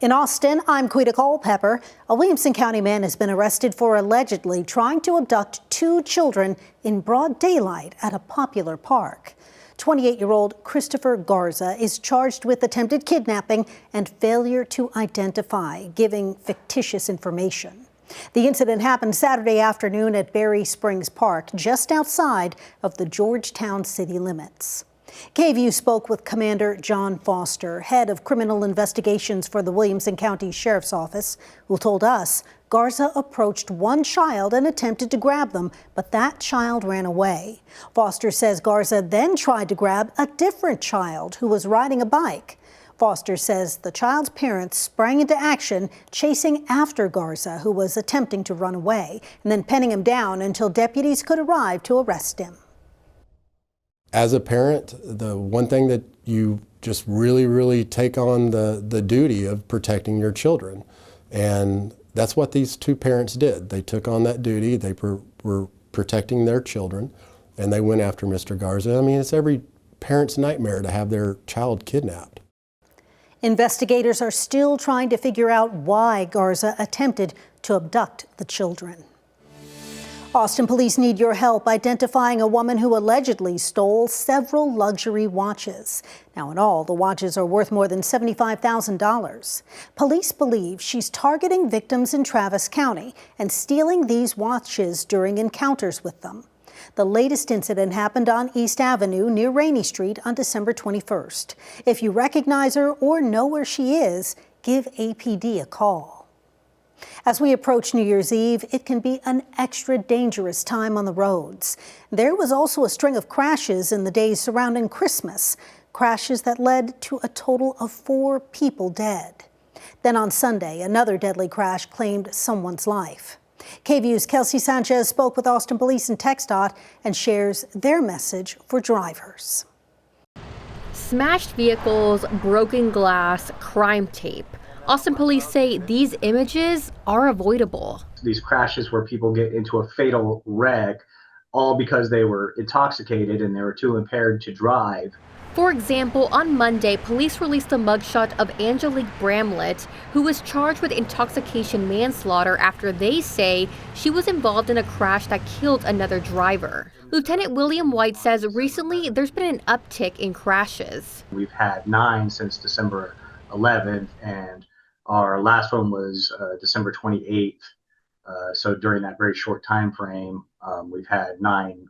In Austin, I'm Quita Culpepper. A Williamson County man has been arrested for allegedly trying to abduct 2 children in broad daylight at a popular park. 28-year-old Christopher Garza is charged with attempted kidnapping and failure to identify, giving fictitious information. The incident happened Saturday afternoon at Berry Springs Park, just outside of the Georgetown city limits. KVUE spoke with Commander John Foster, head of criminal investigations for the Williamson County Sheriff's Office, who told us Garza approached one child and attempted to grab them, but that child ran away. Foster says Garza then tried to grab a different child who was riding a bike. Foster says the child's parents sprang into action, chasing after Garza, who was attempting to run away, and then pinning him down until deputies could arrive to arrest him. As a parent, the one thing that you just really take on the duty of protecting your children. And that's what these 2 parents did. They took on that duty. They were protecting their children, and they went after Mr. Garza. I mean, it's every parent's nightmare to have their child kidnapped. Investigators are still trying to figure out why Garza attempted to abduct the children. Austin police need your help identifying a woman who allegedly stole several luxury watches. Now, in all, the watches are worth more than $75,000. Police believe she's targeting victims in Travis County and stealing these watches during encounters with them. The latest incident happened on East Avenue near Rainey Street on December 21st. If you recognize her or know where she is, give APD a call. As we approach New Year's Eve, it can be an extra dangerous time on the roads. There was also a string of crashes in the days surrounding Christmas, crashes that led to a total of 4 people dead. Then on Sunday, another deadly crash claimed someone's life. KVUE's Kelsey Sanchez spoke with Austin Police and TxDOT and shares their message for drivers. Smashed vehicles, broken glass, crime tape. Austin police say these images are avoidable. These crashes where people get into a fatal wreck, all because they were intoxicated and they were too impaired to drive. For example, on Monday, police released a mugshot of Angelique Bramlett, who was charged with intoxication manslaughter after they say she was involved in a crash that killed another driver. Lieutenant William White says recently there's been an uptick in crashes. We've had 9 since December 11th, and our last one was December 28th. So during that very short time frame, we've had 9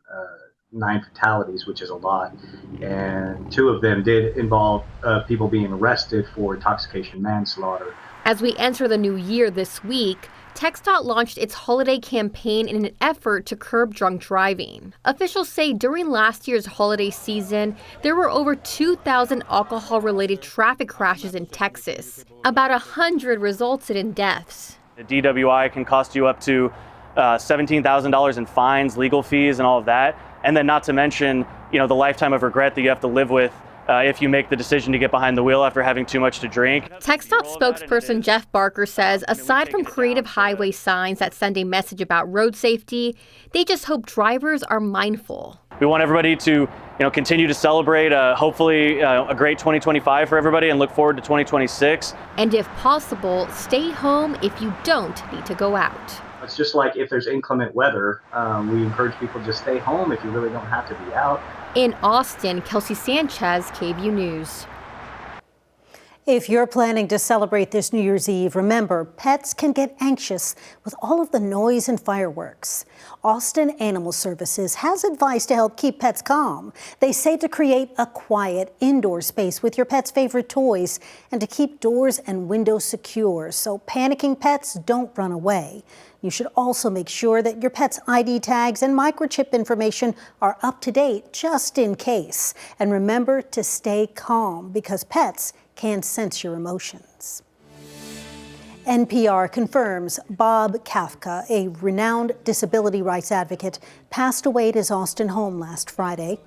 fatalities, which is a lot. And 2 of them did involve people being arrested for intoxication manslaughter. As we enter the new year this week, TxDOT launched its holiday campaign in an effort to curb drunk driving. Officials say during last year's holiday season, there were over 2,000 alcohol-related traffic crashes in Texas. About 100 resulted in deaths. The DWI can cost you up to $17,000 in fines, legal fees, and all of that. And then not to mention, the lifetime of regret that you have to live with if you make the decision to get behind the wheel after having too much to drink. TxDOT spokesperson Jeff Barker says aside from creative highway signs that send a message about road safety, they just hope drivers are mindful. We want everybody to continue to celebrate, hopefully a great 2025 for everybody, and look forward to 2026. And if possible, stay home if you don't need to go out. It's just like if there's inclement weather, we encourage people to just stay home if you really don't have to be out. In Austin, Kelsey Sanchez, KVUE News. If you're planning to celebrate this New Year's Eve, remember, pets can get anxious with all of the noise and fireworks. Austin Animal Services has advice to help keep pets calm. They say to create a quiet indoor space with your pet's favorite toys and to keep doors and windows secure so panicking pets don't run away. You should also make sure that your pet's ID tags and microchip information are up to date just in case. And remember to stay calm because pets can sense your emotions. NPR confirms Bob Kafka, a renowned disability rights advocate, passed away at his Austin home last Friday.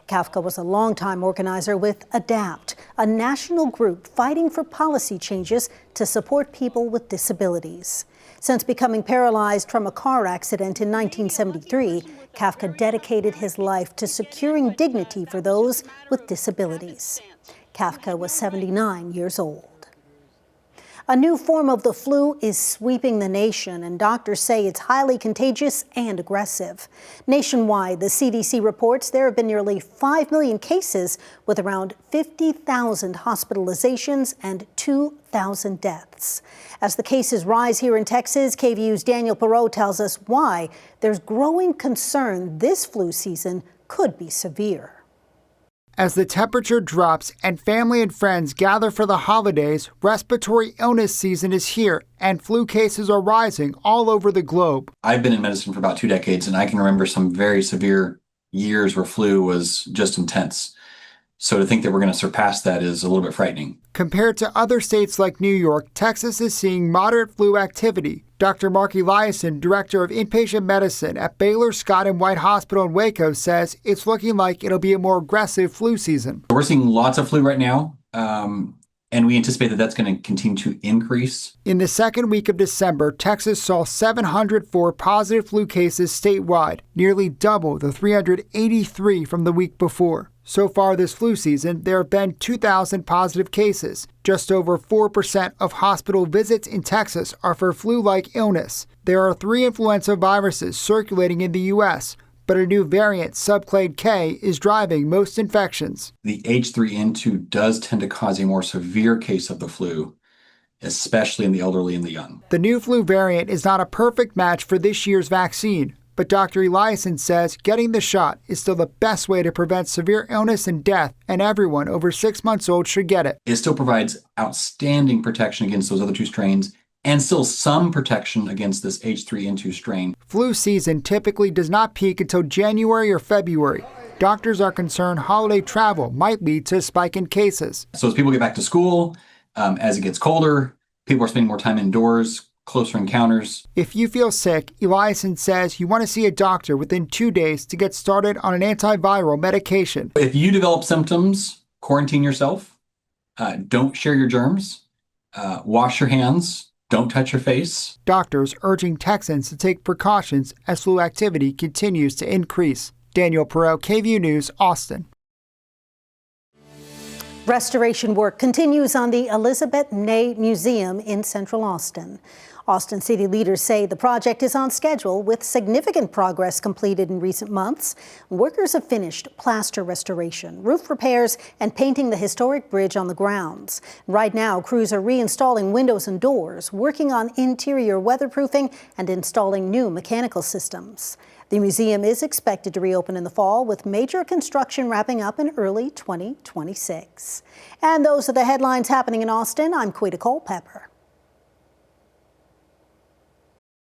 Kafka was a longtime organizer with ADAPT, a national group fighting for policy changes to support people with disabilities. Since becoming paralyzed from a car accident in 1973, Kafka dedicated his life to securing dignity for those with disabilities. Kafka was 79 years old. A new form of the flu is sweeping the nation, and doctors say it's highly contagious and aggressive. Nationwide, the CDC reports there have been nearly 5 million cases, with around 50,000 hospitalizations and 2,000 deaths. As the cases rise here in Texas, KVUE's Daniel Perot tells us why there's growing concern this flu season could be severe. As the temperature drops and family and friends gather for the holidays, respiratory illness season is here and flu cases are rising all over the globe. I've been in medicine for about 2 decades, and I can remember some very severe years where flu was just intense. So to think that we're going to surpass that is a little bit frightening. Compared to other states like New York, Texas is seeing moderate flu activity. Dr. Mark Eliason, director of inpatient medicine at Baylor Scott and White Hospital in Waco, says it's looking like it'll be a more aggressive flu season. We're seeing lots of flu right now, and we anticipate that that's going to continue to increase. In the second week of December, Texas saw 704 positive flu cases statewide, nearly double the 383 from the week before. So far this flu season, there have been 2,000 positive cases. Just over 4% of hospital visits in Texas are for flu-like illness. There are 3 influenza viruses circulating in the U.S., but a new variant, subclade K, is driving most infections. The H3N2 does tend to cause a more severe case of the flu, especially in the elderly and the young. The new flu variant is not a perfect match for this year's vaccine, but Dr. Eliason says getting the shot is still the best way to prevent severe illness and death, and everyone over 6 months old should get it. It still provides outstanding protection against those other 2 strains, and still some protection against this H3N2 strain. Flu season typically does not peak until January or February. Doctors are concerned holiday travel might lead to a spike in cases. So as people get back to school, as it gets colder, people are spending more time indoors, closer encounters. If you feel sick, Eliason says you want to see a doctor within 2 days to get started on an antiviral medication. If you develop symptoms, quarantine yourself. Don't share your germs. Wash your hands. Don't touch your face. Doctors urging Texans to take precautions as flu activity continues to increase. Daniel Perot, KVUE News, Austin. Restoration work continues on the Elisabet Ney Museum in Central Austin. Austin city leaders say the project is on schedule with significant progress completed in recent months. Workers have finished plaster restoration, roof repairs, and painting the historic bridge on the grounds. Right now, crews are reinstalling windows and doors, working on interior weatherproofing, and installing new mechanical systems. The museum is expected to reopen in the fall, with major construction wrapping up in early 2026. And those are the headlines happening in Austin. I'm Quita Culpepper.